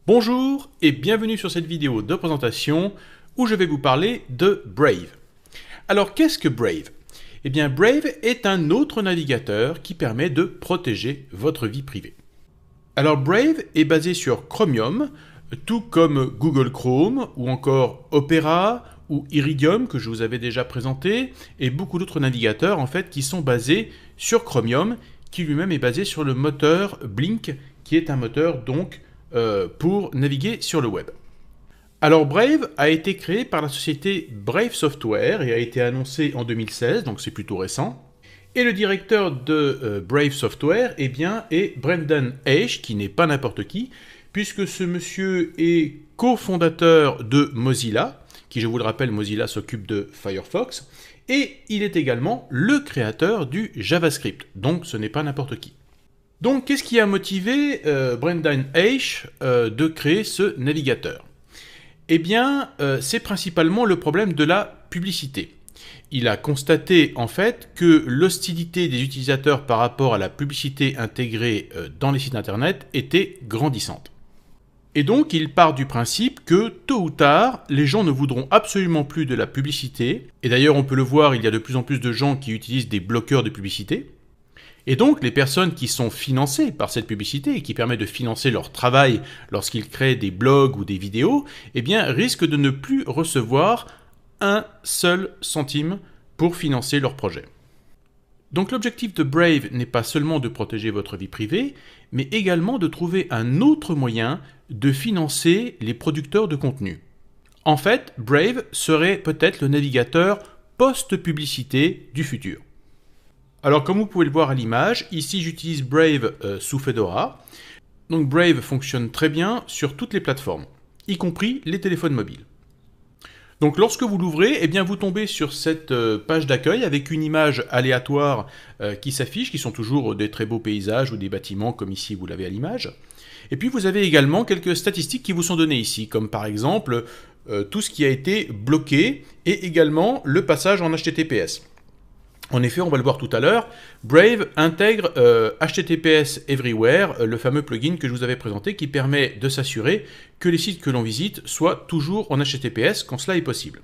Bonjour et bienvenue sur cette vidéo de présentation où je vais vous parler de Brave. Alors qu'est-ce que Brave? Eh bien Brave est un autre navigateur qui permet de protéger votre vie privée. Alors Brave est basé sur Chromium, tout comme Google Chrome ou encore Opera ou Iridium que je vous avais déjà présenté et beaucoup d'autres navigateurs en fait qui sont basés sur Chromium qui lui-même est basé sur le moteur Blink qui est un moteur donc pour naviguer sur le web. Alors Brave a été créé par la société Brave Software et a été annoncé en 2016, donc c'est plutôt récent. Et le directeur de Brave Software est Brendan Eich, qui n'est pas n'importe qui, puisque ce monsieur est cofondateur de Mozilla, qui je vous le rappelle, Mozilla s'occupe de Firefox, et il est également le créateur du JavaScript, donc ce n'est pas n'importe qui. Donc, qu'est-ce qui a motivé Brendan Eich de créer ce navigateur? Eh bien, c'est principalement le problème de la publicité. Il a constaté en fait que l'hostilité des utilisateurs par rapport à la publicité intégrée dans les sites internet était grandissante. Et donc, il part du principe que tôt ou tard, les gens ne voudront absolument plus de la publicité. Et d'ailleurs, on peut le voir, il y a de plus en plus de gens qui utilisent des bloqueurs de publicité. Et donc, les personnes qui sont financées par cette publicité et qui permet de financer leur travail lorsqu'ils créent des blogs ou des vidéos, eh bien, risquent de ne plus recevoir un seul centime pour financer leur projet. Donc, l'objectif de Brave n'est pas seulement de protéger votre vie privée, mais également de trouver un autre moyen de financer les producteurs de contenu. En fait, Brave serait peut-être le navigateur post-publicité du futur. Alors comme vous pouvez le voir à l'image, ici j'utilise Brave sous Fedora. Donc Brave fonctionne très bien sur toutes les plateformes, y compris les téléphones mobiles. Donc lorsque vous l'ouvrez, eh bien vous tombez sur cette page d'accueil avec une image aléatoire qui s'affiche, qui sont toujours des très beaux paysages ou des bâtiments comme ici vous l'avez à l'image. Et puis vous avez également quelques statistiques qui vous sont données ici, comme par exemple tout ce qui a été bloqué et également le passage en HTTPS. En effet, on va le voir tout à l'heure, Brave intègre HTTPS Everywhere, le fameux plugin que je vous avais présenté qui permet de s'assurer que les sites que l'on visite soient toujours en HTTPS quand cela est possible.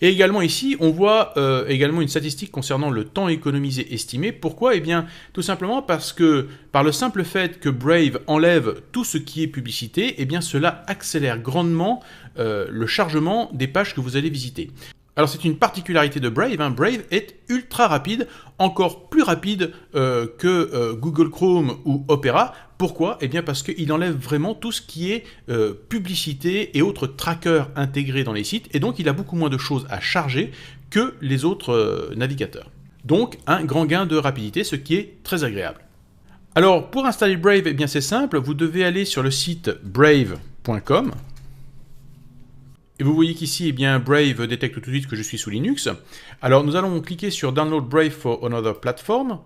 Et également ici, on voit également une statistique concernant le temps économisé estimé. Pourquoi? Eh bien, tout simplement parce que par le simple fait que Brave enlève tout ce qui est publicité, eh bien cela accélère grandement le chargement des pages que vous allez visiter. Alors c'est une particularité de Brave, Brave est ultra rapide, encore plus rapide que Google Chrome ou Opera. Pourquoi? Eh bien parce qu'il enlève vraiment tout ce qui est publicité et autres trackers intégrés dans les sites, et donc il a beaucoup moins de choses à charger que les autres navigateurs. Donc un grand gain de rapidité, ce qui est très agréable. Alors pour installer Brave, eh bien c'est simple, vous devez aller sur le site brave.com. Et vous voyez qu'ici, eh bien, Brave détecte tout de suite que je suis sous Linux. Alors nous allons cliquer sur Download Brave for Another Platform.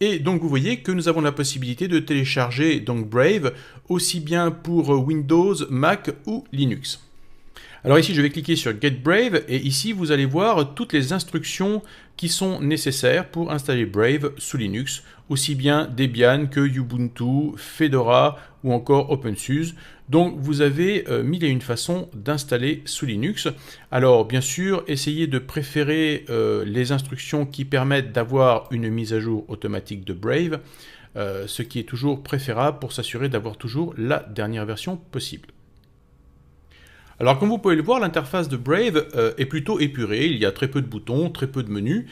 Et donc vous voyez que nous avons la possibilité de télécharger donc Brave aussi bien pour Windows, Mac ou Linux. Alors ici je vais cliquer sur Get Brave et ici vous allez voir toutes les instructions qui sont nécessaires pour installer Brave sous Linux, aussi bien Debian que Ubuntu, Fedora ou encore OpenSUSE. Donc vous avez mille et une façons d'installer sous Linux. Alors bien sûr, essayez de préférer les instructions qui permettent d'avoir une mise à jour automatique de Brave, ce qui est toujours préférable pour s'assurer d'avoir toujours la dernière version possible. Alors comme vous pouvez le voir, l'interface de Brave est plutôt épurée, il y a très peu de boutons, très peu de menus,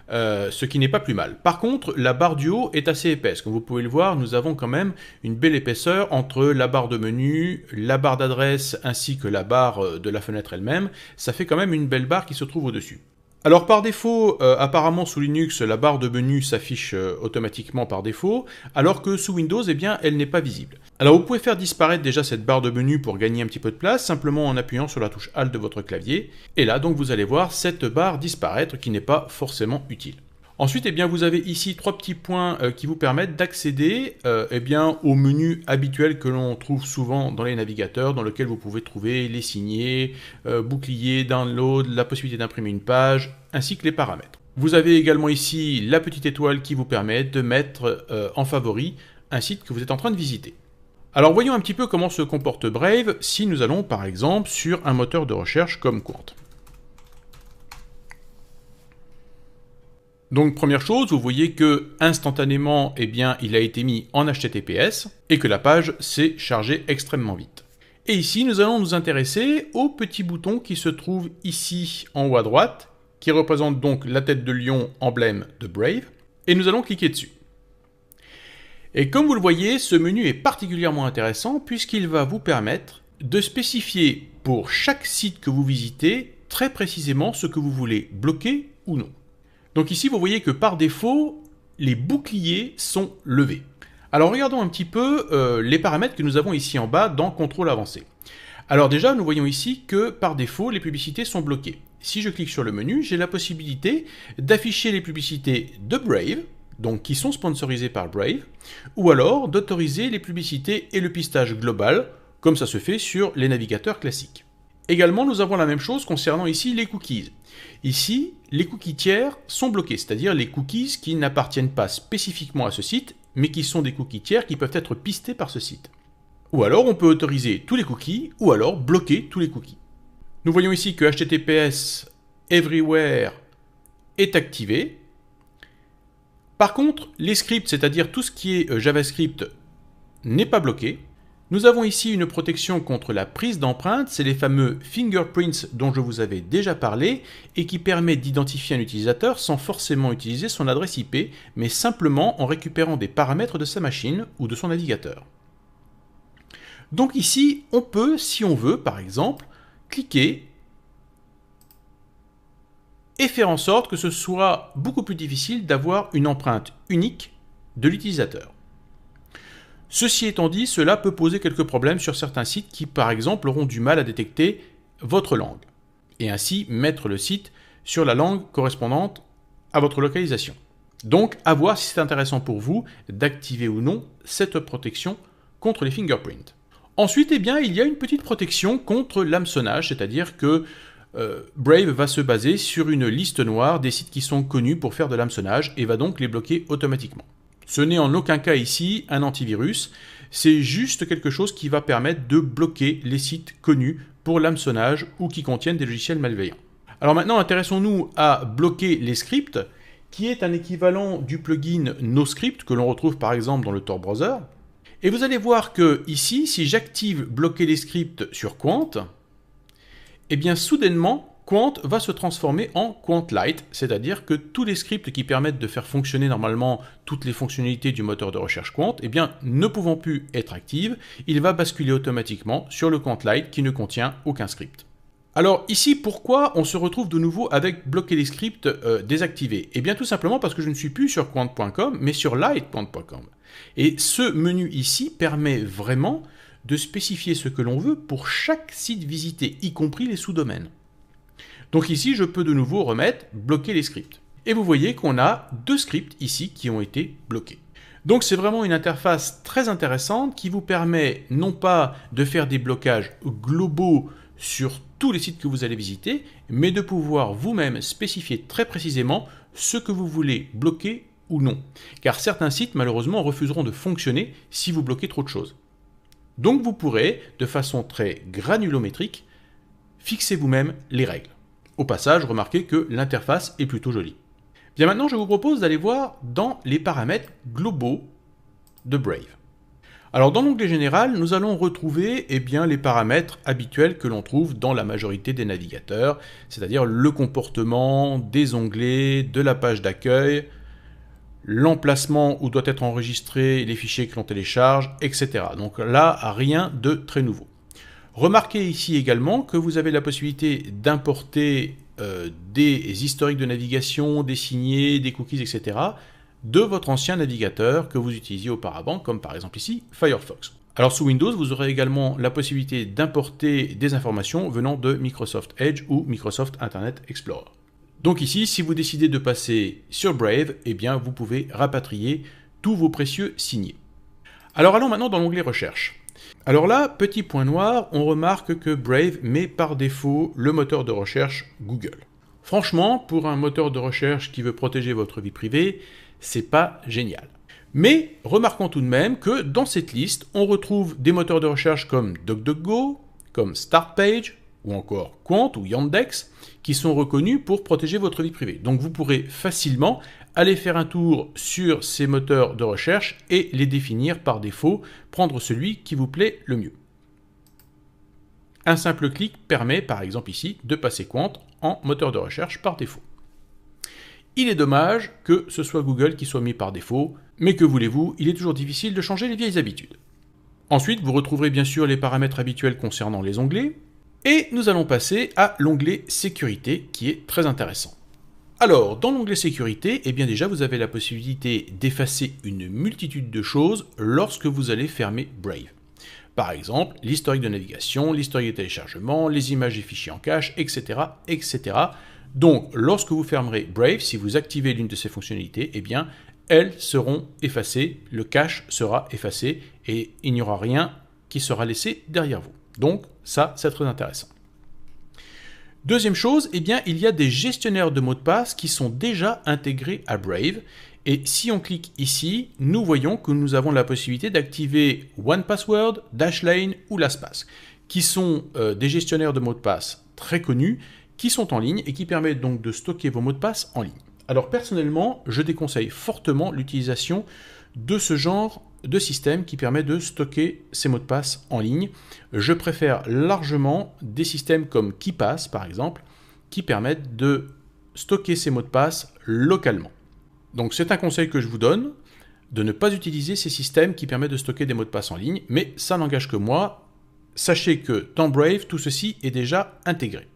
ce qui n'est pas plus mal. Par contre, la barre du haut est assez épaisse. Comme vous pouvez le voir, nous avons quand même une belle épaisseur entre la barre de menu, la barre d'adresse ainsi que la barre de la fenêtre elle-même. Ça fait quand même une belle barre qui se trouve au-dessus. Alors par défaut, apparemment sous Linux, la barre de menu s'affiche automatiquement par défaut, alors que sous Windows, eh bien, elle n'est pas visible. Alors vous pouvez faire disparaître déjà cette barre de menu pour gagner un petit peu de place, simplement en appuyant sur la touche Alt de votre clavier. Et là, donc, vous allez voir cette barre disparaître qui n'est pas forcément utile. Ensuite, eh bien, vous avez ici trois petits points qui vous permettent d'accéder eh bien, au menu habituel que l'on trouve souvent dans les navigateurs, dans lequel vous pouvez trouver les signés, bouclier, download, la possibilité d'imprimer une page, ainsi que les paramètres. Vous avez également ici la petite étoile qui vous permet de mettre en favori un site que vous êtes en train de visiter. Alors voyons un petit peu comment se comporte Brave si nous allons par exemple sur un moteur de recherche comme Qwant. Donc première chose, vous voyez que instantanément, eh bien, il a été mis en HTTPS et que la page s'est chargée extrêmement vite. Et ici, nous allons nous intéresser au petit bouton qui se trouve ici en haut à droite, qui représente donc la tête de lion emblème de Brave, et nous allons cliquer dessus. Et comme vous le voyez, ce menu est particulièrement intéressant puisqu'il va vous permettre de spécifier pour chaque site que vous visitez très précisément ce que vous voulez bloquer ou non. Donc ici, vous voyez que par défaut, les boucliers sont levés. Alors regardons un petit peu les paramètres que nous avons ici en bas dans Contrôle avancé. Alors déjà, nous voyons ici que par défaut, les publicités sont bloquées. Si je clique sur le menu, j'ai la possibilité d'afficher les publicités de Brave, donc qui sont sponsorisées par Brave, ou alors d'autoriser les publicités et le pistage global, comme ça se fait sur les navigateurs classiques. Également, nous avons la même chose concernant ici les cookies. Ici, les cookies tiers sont bloqués, c'est-à-dire les cookies qui n'appartiennent pas spécifiquement à ce site, mais qui sont des cookies tiers qui peuvent être pistés par ce site. Ou alors, on peut autoriser tous les cookies, ou alors bloquer tous les cookies. Nous voyons ici que HTTPS Everywhere est activé. Par contre, les scripts, c'est-à-dire tout ce qui est JavaScript, n'est pas bloqué. Nous avons ici une protection contre la prise d'empreintes, c'est les fameux fingerprints dont je vous avais déjà parlé et qui permet d'identifier un utilisateur sans forcément utiliser son adresse IP, mais simplement en récupérant des paramètres de sa machine ou de son navigateur. Donc ici, on peut, si on veut, par exemple, cliquer et faire en sorte que ce soit beaucoup plus difficile d'avoir une empreinte unique de l'utilisateur. Ceci étant dit, cela peut poser quelques problèmes sur certains sites qui, par exemple, auront du mal à détecter votre langue, et ainsi mettre le site sur la langue correspondante à votre localisation. Donc, à voir si c'est intéressant pour vous d'activer ou non cette protection contre les fingerprints. Ensuite, eh bien, il y a une petite protection contre l'hameçonnage, c'est-à-dire que Brave va se baser sur une liste noire des sites qui sont connus pour faire de l'hameçonnage et va donc les bloquer automatiquement. Ce n'est en aucun cas ici un antivirus, c'est juste quelque chose qui va permettre de bloquer les sites connus pour l'hameçonnage ou qui contiennent des logiciels malveillants. Alors maintenant, intéressons-nous à bloquer les scripts, qui est un équivalent du plugin NoScript que l'on retrouve par exemple dans le Tor Browser. Et vous allez voir que ici, si j'active bloquer les scripts sur Qwant, eh bien soudainement, Qwant va se transformer en Qwant Lite, c'est-à-dire que tous les scripts qui permettent de faire fonctionner normalement toutes les fonctionnalités du moteur de recherche Qwant, eh bien, ne pouvant plus être actives, il va basculer automatiquement sur le Qwant Lite qui ne contient aucun script. Alors ici, pourquoi on se retrouve de nouveau avec bloquer les scripts désactivés? Eh bien tout simplement parce que je ne suis plus sur Qwant.com, mais sur liteqwant.com. Et ce menu ici permet vraiment de spécifier ce que l'on veut pour chaque site visité, y compris les sous-domaines. Donc ici, je peux de nouveau remettre bloquer les scripts. Et vous voyez qu'on a deux scripts ici qui ont été bloqués. Donc c'est vraiment une interface très intéressante qui vous permet non pas de faire des blocages globaux sur tous les sites que vous allez visiter, mais de pouvoir vous-même spécifier très précisément ce que vous voulez bloquer ou non. Car certains sites malheureusement refuseront de fonctionner si vous bloquez trop de choses. Donc vous pourrez, de façon très granulométrique, fixer vous-même les règles. Au passage, remarquez que l'interface est plutôt jolie. Bien maintenant, je vous propose d'aller voir dans les paramètres globaux de Brave. Alors dans l'onglet général, nous allons retrouver les paramètres habituels que l'on trouve dans la majorité des navigateurs, c'est-à-dire le comportement des onglets, de la page d'accueil, l'emplacement où doivent être enregistrés les fichiers que l'on télécharge, etc. Donc là, rien de très nouveau. Remarquez ici également que vous avez la possibilité d'importer des historiques de navigation, des signés, des cookies, etc. de votre ancien navigateur que vous utilisiez auparavant, comme par exemple ici Firefox. Alors sous Windows, vous aurez également la possibilité d'importer des informations venant de Microsoft Edge ou Microsoft Internet Explorer. Donc ici, si vous décidez de passer sur Brave, eh bien vous pouvez rapatrier tous vos précieux signés. Alors allons maintenant dans l'onglet Recherche. Alors là, petit point noir, on remarque que Brave met par défaut le moteur de recherche Google. Franchement, pour un moteur de recherche qui veut protéger votre vie privée, c'est pas génial. Mais remarquons tout de même que dans cette liste, on retrouve des moteurs de recherche comme DuckDuckGo, comme Startpage, ou encore Qwant ou Yandex, qui sont reconnus pour protéger votre vie privée. Donc vous pourrez facilement aller faire un tour sur ces moteurs de recherche et les définir par défaut, prendre celui qui vous plaît le mieux. Un simple clic permet, par exemple ici, de passer Qwant en moteur de recherche par défaut. Il est dommage que ce soit Google qui soit mis par défaut, mais que voulez-vous, il est toujours difficile de changer les vieilles habitudes. Ensuite, vous retrouverez bien sûr les paramètres habituels concernant les onglets, et nous allons passer à l'onglet Sécurité, qui est très intéressant. Alors, dans l'onglet Sécurité, eh bien déjà, vous avez la possibilité d'effacer une multitude de choses lorsque vous allez fermer Brave. Par exemple, l'historique de navigation, l'historique de téléchargement, les images et fichiers en cache, etc., etc. Donc, lorsque vous fermerez Brave, si vous activez l'une de ces fonctionnalités, eh bien, elles seront effacées, le cache sera effacé et il n'y aura rien qui sera laissé derrière vous. Donc, ça, c'est très intéressant. Deuxième chose, eh bien, il y a des gestionnaires de mots de passe qui sont déjà intégrés à Brave. Et si on clique ici, nous voyons que nous avons la possibilité d'activer OnePassword, Dashlane ou LastPass, qui sont des gestionnaires de mots de passe très connus, qui sont en ligne et qui permettent donc de stocker vos mots de passe en ligne. Alors personnellement, je déconseille fortement l'utilisation de ce genre de système qui permet de stocker ces mots de passe en ligne. Je préfère largement des systèmes comme KeePass par exemple, qui permettent de stocker ces mots de passe localement. Donc c'est un conseil que je vous donne, de ne pas utiliser ces systèmes qui permettent de stocker des mots de passe en ligne, mais ça n'engage que moi. Sachez que dans Brave, tout ceci est déjà intégré.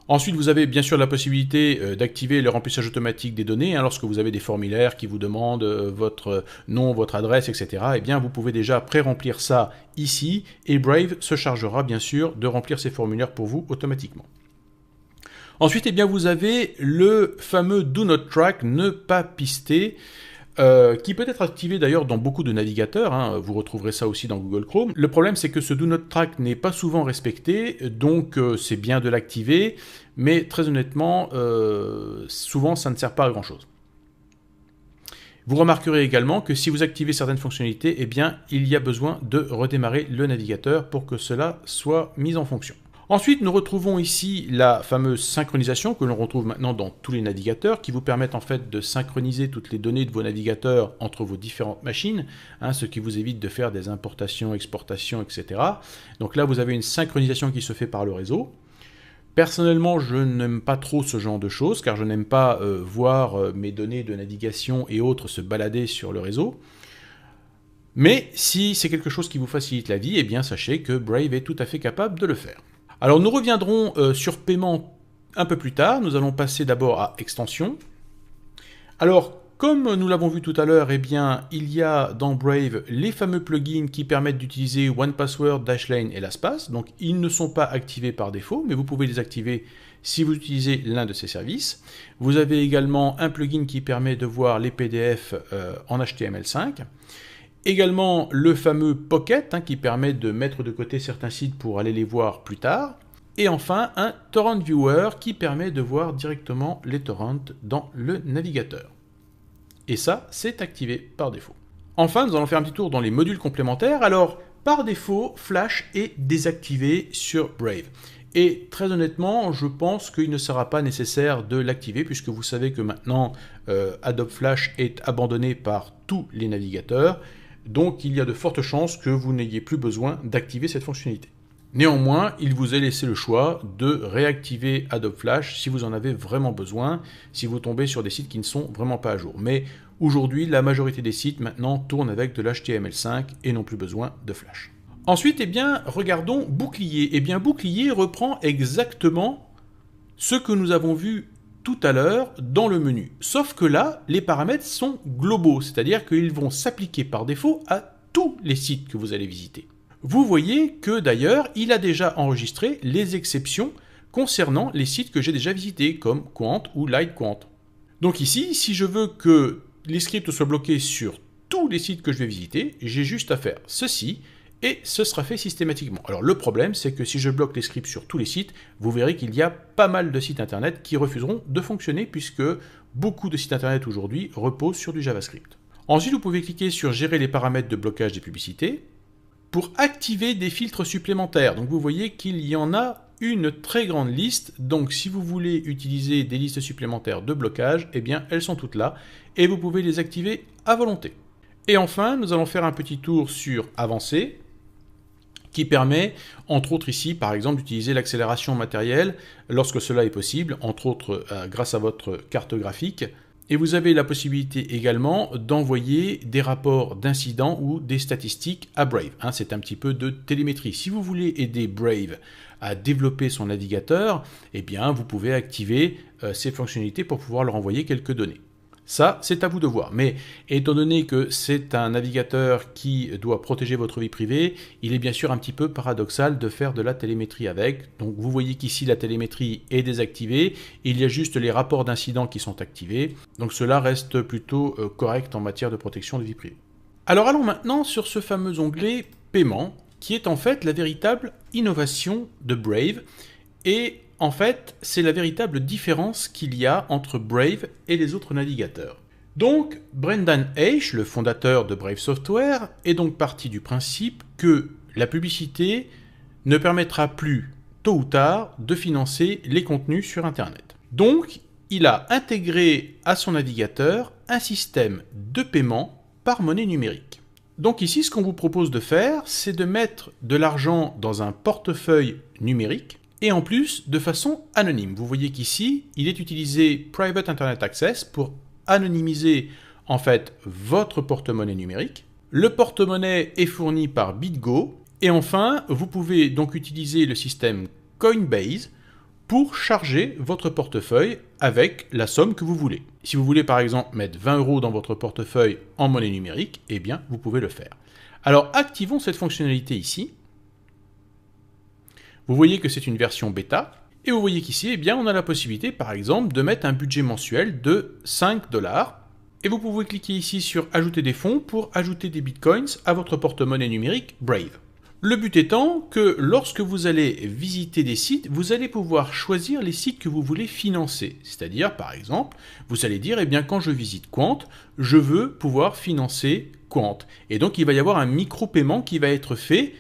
Ensuite, vous avez bien sûr la possibilité d'activer le remplissage automatique des données. Lorsque vous avez des formulaires qui vous demandent votre nom, votre adresse, etc., eh bien, vous pouvez déjà pré-remplir ça ici, et Brave se chargera bien sûr de remplir ces formulaires pour vous automatiquement. Ensuite, eh bien, vous avez le fameux Do Not Track, ne pas pister, qui peut être activé d'ailleurs dans beaucoup de navigateurs, vous retrouverez ça aussi dans Google Chrome. Le problème, c'est que ce Do Not Track n'est pas souvent respecté, donc c'est bien de l'activer, mais très honnêtement, souvent ça ne sert pas à grand chose. Vous remarquerez également que si vous activez certaines fonctionnalités, eh bien, il y a besoin de redémarrer le navigateur pour que cela soit mis en fonction. Ensuite, nous retrouvons ici la fameuse synchronisation que l'on retrouve maintenant dans tous les navigateurs, qui vous permettent en fait de synchroniser toutes les données de vos navigateurs entre vos différentes machines, ce qui vous évite de faire des importations, exportations, etc. Donc là, vous avez une synchronisation qui se fait par le réseau. Personnellement, je n'aime pas trop ce genre de choses, car je n'aime pas voir mes données de navigation et autres se balader sur le réseau. Mais si c'est quelque chose qui vous facilite la vie, eh bien sachez que Brave est tout à fait capable de le faire. Alors nous reviendrons sur paiement un peu plus tard. Nous allons passer d'abord à extension. Alors comme nous l'avons vu tout à l'heure, eh bien il y a dans Brave les fameux plugins qui permettent d'utiliser OnePassword, Dashlane et LastPass. Donc ils ne sont pas activés par défaut, mais vous pouvez les activer si vous utilisez l'un de ces services. Vous avez également un plugin qui permet de voir les PDF en HTML5. Également le fameux Pocket qui permet de mettre de côté certains sites pour aller les voir plus tard. Et enfin un Torrent Viewer qui permet de voir directement les torrents dans le navigateur. Et ça, c'est activé par défaut. Enfin, nous allons faire un petit tour dans les modules complémentaires. Alors, par défaut, Flash est désactivé sur Brave. Et très honnêtement, je pense qu'il ne sera pas nécessaire de l'activer puisque vous savez que maintenant, Adobe Flash est abandonné par tous les navigateurs. Donc il y a de fortes chances que vous n'ayez plus besoin d'activer cette fonctionnalité. Néanmoins, il vous est laissé le choix de réactiver Adobe Flash si vous en avez vraiment besoin, si vous tombez sur des sites qui ne sont vraiment pas à jour. Mais aujourd'hui, la majorité des sites maintenant tournent avec de l'HTML5 et n'ont plus besoin de Flash. Ensuite, eh bien, regardons Bouclier. Eh bien, Bouclier reprend exactement ce que nous avons vu tout à l'heure dans le menu. Sauf que là, les paramètres sont globaux, c'est-à-dire qu'ils vont s'appliquer par défaut à tous les sites que vous allez visiter. Vous voyez que d'ailleurs, il a déjà enregistré les exceptions concernant les sites que j'ai déjà visités, comme Qwant ou LightQuant. Donc ici, si je veux que les scripts soient bloqués sur tous les sites que je vais visiter, j'ai juste à faire ceci, et ce sera fait systématiquement. Alors le problème, c'est que si je bloque les scripts sur tous les sites, vous verrez qu'il y a pas mal de sites internet qui refuseront de fonctionner puisque beaucoup de sites internet aujourd'hui reposent sur du JavaScript. Ensuite, vous pouvez cliquer sur Gérer les paramètres de blocage des publicités pour activer des filtres supplémentaires. Donc vous voyez qu'il y en a une très grande liste. Donc si vous voulez utiliser des listes supplémentaires de blocage, eh bien elles sont toutes là et vous pouvez les activer à volonté. Et enfin, nous allons faire un petit tour sur Avancer, qui permet, entre autres ici, par exemple, d'utiliser l'accélération matérielle lorsque cela est possible, entre autres grâce à votre carte graphique. Et vous avez la possibilité également d'envoyer des rapports d'incidents ou des statistiques à Brave. C'est un petit peu de télémétrie. Si vous voulez aider Brave à développer son navigateur, eh bien, vous pouvez activer ces fonctionnalités pour pouvoir leur envoyer quelques données. Ça, c'est à vous de voir. Mais étant donné que c'est un navigateur qui doit protéger votre vie privée, il est bien sûr un petit peu paradoxal de faire de la télémétrie avec. Donc vous voyez qu'ici la télémétrie est désactivée, il y a juste les rapports d'incidents qui sont activés. Donc cela reste plutôt correct en matière de protection de vie privée. Alors allons maintenant sur ce fameux onglet Paiement, qui est en fait la véritable innovation de Brave. Et en fait, c'est la véritable différence qu'il y a entre Brave et les autres navigateurs. Donc, Brendan Eich, le fondateur de Brave Software, est donc parti du principe que la publicité ne permettra plus, tôt ou tard, de financer les contenus sur Internet. Donc, il a intégré à son navigateur un système de paiement par monnaie numérique. Donc ici, ce qu'on vous propose de faire, c'est de mettre de l'argent dans un portefeuille numérique, et en plus de façon anonyme. Vous voyez qu'ici, il est utilisé Private Internet Access pour anonymiser en fait votre porte-monnaie numérique. Le porte-monnaie est fourni par BitGo. Et enfin, vous pouvez donc utiliser le système Coinbase pour charger votre portefeuille avec la somme que vous voulez. Si vous voulez par exemple mettre 20 € dans votre portefeuille en monnaie numérique, eh bien vous pouvez le faire. Alors activons cette fonctionnalité ici. Vous voyez que c'est une version bêta, et vous voyez qu'ici, eh bien, on a la possibilité, par exemple, de mettre un budget mensuel de 5 $, et vous pouvez cliquer ici sur « Ajouter des fonds » pour ajouter des bitcoins à votre porte-monnaie numérique Brave. Le but étant que lorsque vous allez visiter des sites, vous allez pouvoir choisir les sites que vous voulez financer. C'est-à-dire, par exemple, vous allez dire, eh bien, quand je visite Quant, je veux pouvoir financer Quant. Et donc, il va y avoir un micro-paiement qui va être fait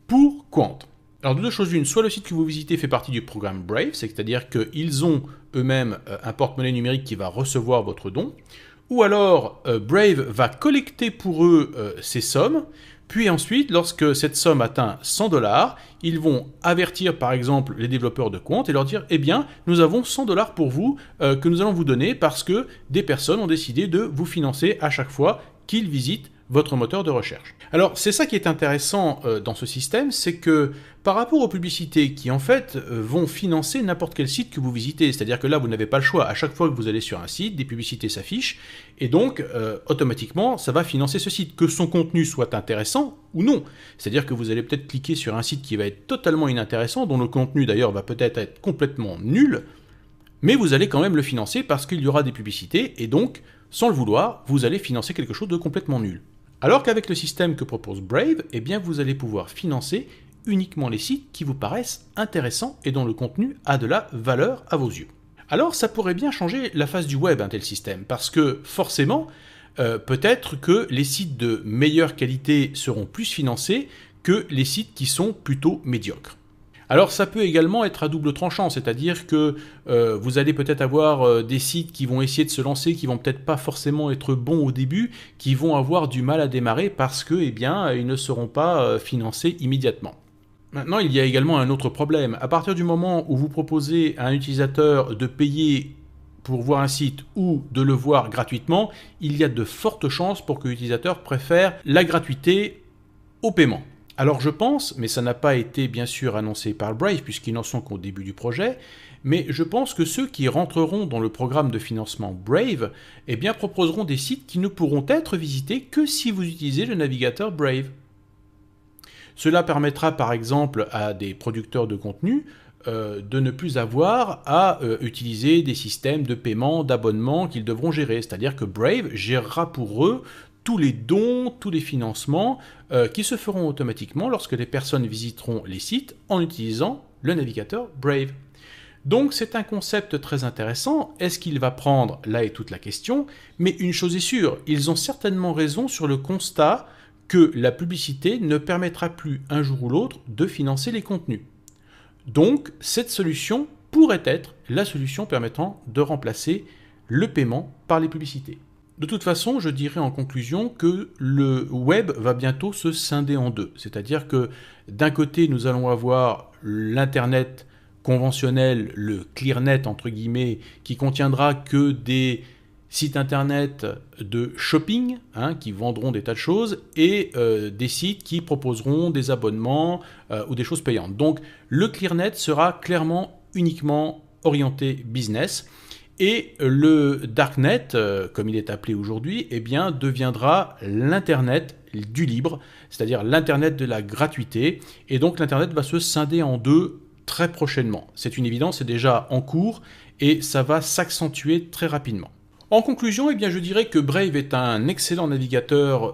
pour Quant. Alors de deux choses l'une, soit le site que vous visitez fait partie du programme Brave, c'est-à-dire qu'ils ont eux-mêmes un porte-monnaie numérique qui va recevoir votre don, ou alors Brave va collecter pour eux ces sommes, puis ensuite, lorsque cette somme atteint 100 $, ils vont avertir par exemple les développeurs de compte et leur dire « Eh bien, nous avons 100 $ pour vous que nous allons vous donner parce que des personnes ont décidé de vous financer à chaque fois qu'ils visitent votre moteur de recherche. » Alors, c'est ça qui est intéressant dans ce système, c'est que par rapport aux publicités qui, en fait, vont financer n'importe quel site que vous visitez, c'est-à-dire que là, vous n'avez pas le choix. À chaque fois que vous allez sur un site, des publicités s'affichent, et donc, automatiquement, ça va financer ce site, que son contenu soit intéressant ou non. C'est-à-dire que vous allez peut-être cliquer sur un site qui va être totalement inintéressant, dont le contenu, d'ailleurs, va peut-être être complètement nul, mais vous allez quand même le financer parce qu'il y aura des publicités, et donc, sans le vouloir, vous allez financer quelque chose de complètement nul. Alors qu'avec le système que propose Brave, eh bien vous allez pouvoir financer uniquement les sites qui vous paraissent intéressants et dont le contenu a de la valeur à vos yeux. Alors ça pourrait bien changer la face du web un tel système, parce que forcément, peut-être que les sites de meilleure qualité seront plus financés que les sites qui sont plutôt médiocres. Alors ça peut également être à double tranchant, c'est-à-dire que vous allez peut-être avoir des sites qui vont essayer de se lancer, qui vont peut-être pas forcément être bons au début, qui vont avoir du mal à démarrer parce que, eh bien, ils ne seront pas financés immédiatement. Maintenant, il y a également un autre problème. À partir du moment où vous proposez à un utilisateur de payer pour voir un site ou de le voir gratuitement, il y a de fortes chances pour que l'utilisateur préfère la gratuité au paiement. Alors je pense, mais ça n'a pas été bien sûr annoncé par Brave puisqu'ils n'en sont qu'au début du projet, mais je pense que ceux qui rentreront dans le programme de financement Brave, eh bien proposeront des sites qui ne pourront être visités que si vous utilisez le navigateur Brave. Cela permettra par exemple à des producteurs de contenu de ne plus avoir à utiliser des systèmes de paiement, d'abonnement qu'ils devront gérer, c'est-à-dire que Brave gérera pour eux tous les dons, tous les financements qui se feront automatiquement lorsque les personnes visiteront les sites en utilisant le navigateur Brave. Donc c'est un concept très intéressant. Est-ce qu'il va prendre? Là est toute la question. Mais une chose est sûre, ils ont certainement raison sur le constat que la publicité ne permettra plus un jour ou l'autre de financer les contenus. Donc cette solution pourrait être la solution permettant de remplacer le paiement par les publicités. De toute façon, je dirais en conclusion que le web va bientôt se scinder en deux. C'est-à-dire que d'un côté, nous allons avoir l'Internet conventionnel, le ClearNet entre guillemets, qui contiendra que des sites internet de shopping, qui vendront des tas de choses, et des sites qui proposeront des abonnements ou des choses payantes. Donc le ClearNet sera clairement uniquement orienté business. Et le Darknet, comme il est appelé aujourd'hui, eh bien, deviendra l'Internet du libre, c'est-à-dire l'Internet de la gratuité. Et donc l'Internet va se scinder en deux très prochainement. C'est une évidence, c'est déjà en cours et ça va s'accentuer très rapidement. En conclusion, eh bien, je dirais que Brave est un excellent navigateur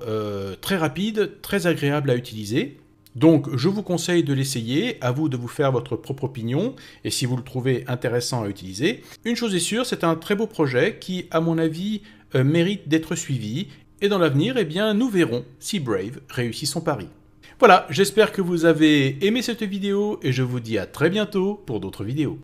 très rapide, très agréable à utiliser. Donc je vous conseille de l'essayer, à vous de vous faire votre propre opinion, et si vous le trouvez intéressant à utiliser. Une chose est sûre, c'est un très beau projet qui, à mon avis, mérite d'être suivi, et dans l'avenir, eh bien, nous verrons si Brave réussit son pari. Voilà, j'espère que vous avez aimé cette vidéo, et je vous dis à très bientôt pour d'autres vidéos.